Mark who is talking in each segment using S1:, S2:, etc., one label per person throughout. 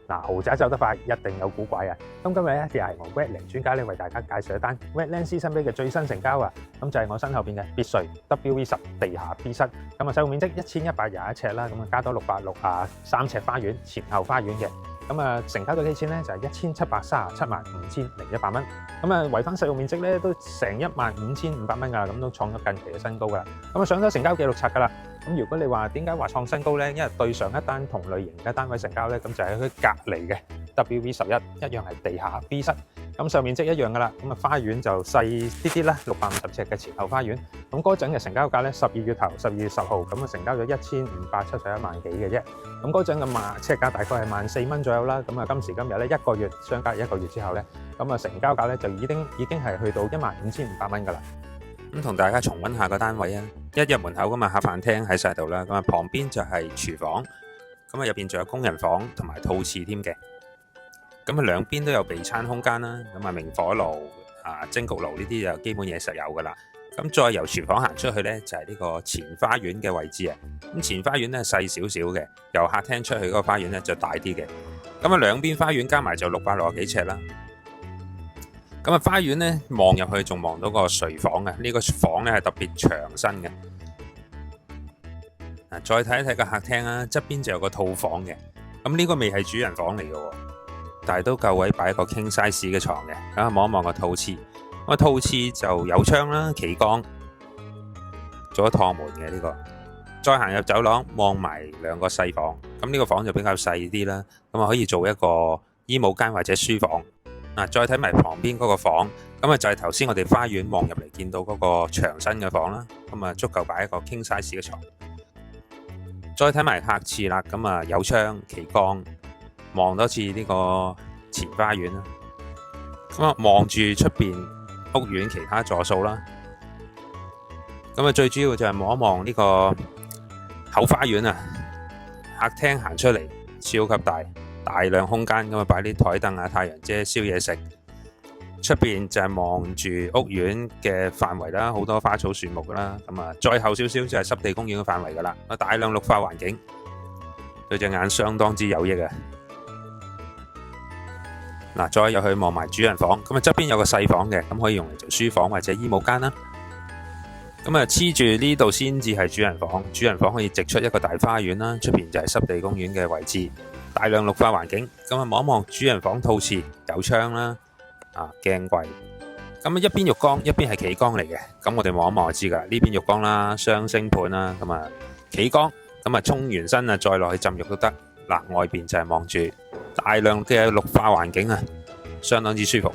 S1: 嗱，豪宅走得快，一定有古怪啊！咁今日咧就係我 Wetland 專家咧為大家介紹一單 Wetland Seasons Bay 嘅最新成交啊！咁就係我身後邊嘅別墅 WV10地下 B 室，咁啊使用面積1121尺啦，咁啊加多663尺花園，前後花園嘅。咁啊成交到幾錢咧？就係17,375,100蚊。咁啊圍翻實用面積咧都成15,500蚊㗎，咁都創咗近期嘅新高㗎啦。咁啊上咗成交記錄冊㗎啦。咁如果你話點解話創新高咧？因為對上一單同類型嘅單位成交咧，咁就係佢隔離嘅 WV11一樣係地下 B 室，咁上面積一樣㗎啦。咁啊花園就細啲啦，650尺嘅前後花園。咁嗰陣嘅成交價咧，12月頭12月10號咁啊成交咗1571萬幾嘅啫。咁嗰陣嘅尺價大概係14,000蚊左右啦。咁啊今時今日咧一個月相隔1個月之後咧，咁啊成交價咧就已經係去到15,500蚊㗎啦。
S2: 咁同大家重溫下個單位啊！一入門口咁啊，客飯廳喺晒度啦，咁啊旁邊就係廚房，咁啊入邊仲有工人房同埋套廁添嘅。咁啊兩邊都有備餐空間啦，咁啊明火爐啊蒸焗爐呢啲就基本嘢實有噶啦。咁再由廚房行出去呢，就係呢個前花園嘅位置啊。咁前花園呢細少少嘅，由客廳出去嗰個花園呢就大啲嘅。咁啊兩邊花園加埋就660幾尺啦。咁啊，花園咧望入去仲望到個睡房嘅，呢個房咧係特別長身嘅。再睇一睇個客廳啦，側邊就有個套房嘅。咁呢個未係主人房嚟嘅，但係都夠位擺一個 king size 嘅床嘅。咁啊，望一望個套廁，個套廁就有窗啦，企缸，做咗趟門嘅呢個。再行入走廊，望埋兩個細房。咁呢個房就比較細啲啦，咁啊可以做一個衣帽間或者書房。再睇埋旁邊嗰個房，咁啊就係頭先我哋花園望入嚟見到嗰個長身嘅房啦，咁啊足夠擺一個 king size 嘅床。再睇埋客廁啦，咁啊有窗企缸，望多次呢個前花園啦，咁啊望住出邊屋苑其他座數啦，咁啊最主要就係望一望呢個後花園啊，客廳行出嚟超級大量空間，咁啊擺啲台凳啊、太陽遮燒嘢食。出邊就係望住屋苑嘅範圍啦，好多花草樹木啦。咁啊再後少少就係濕地公園嘅範圍噶啦，大量綠化環境，對隻眼相當之有益啊！再入去望埋主人房，咁啊側邊有個細房嘅，咁可以用嚟做書房或者衣帽間啦。咁啊黐住呢度先至係主人房，主人房可以直出一個大花園啦，出邊就係濕地公園嘅位置。大量綠化環境，咁啊望一望主人房套廁有窗啦，鏡櫃，咁啊一邊浴缸一邊係企缸嚟嘅，咁我哋望一望就知噶，呢邊浴缸啦，雙星盤啦，咁啊企缸，咁啊沖完身啊再落去浸浴都得。外邊就係望住大量嘅綠化環境啊，相當之舒服。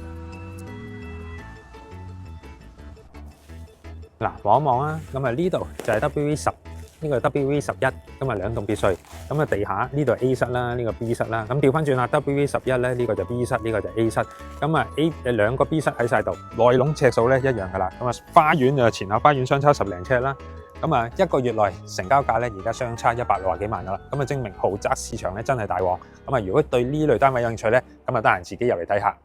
S1: 望一望啊，咁啊呢度就係 WV10。呢個 WV11，咁啊兩棟別墅，咁啊地下呢度 A 室啦，呢個 B 室啦，咁調翻轉啦 ，WV11咧呢個就 B 室，呢個就 A 室，咁啊兩個 B 室喺晒度，內籠尺數咧一樣噶啦，咁啊花園就前後花園相差10零尺啦，咁啊1個月內成交價咧而家相差160幾萬噶啦，咁啊證明豪宅市場咧真係大旺，咁啊如果對呢類單位有興趣咧，咁啊得閒自己入嚟睇下。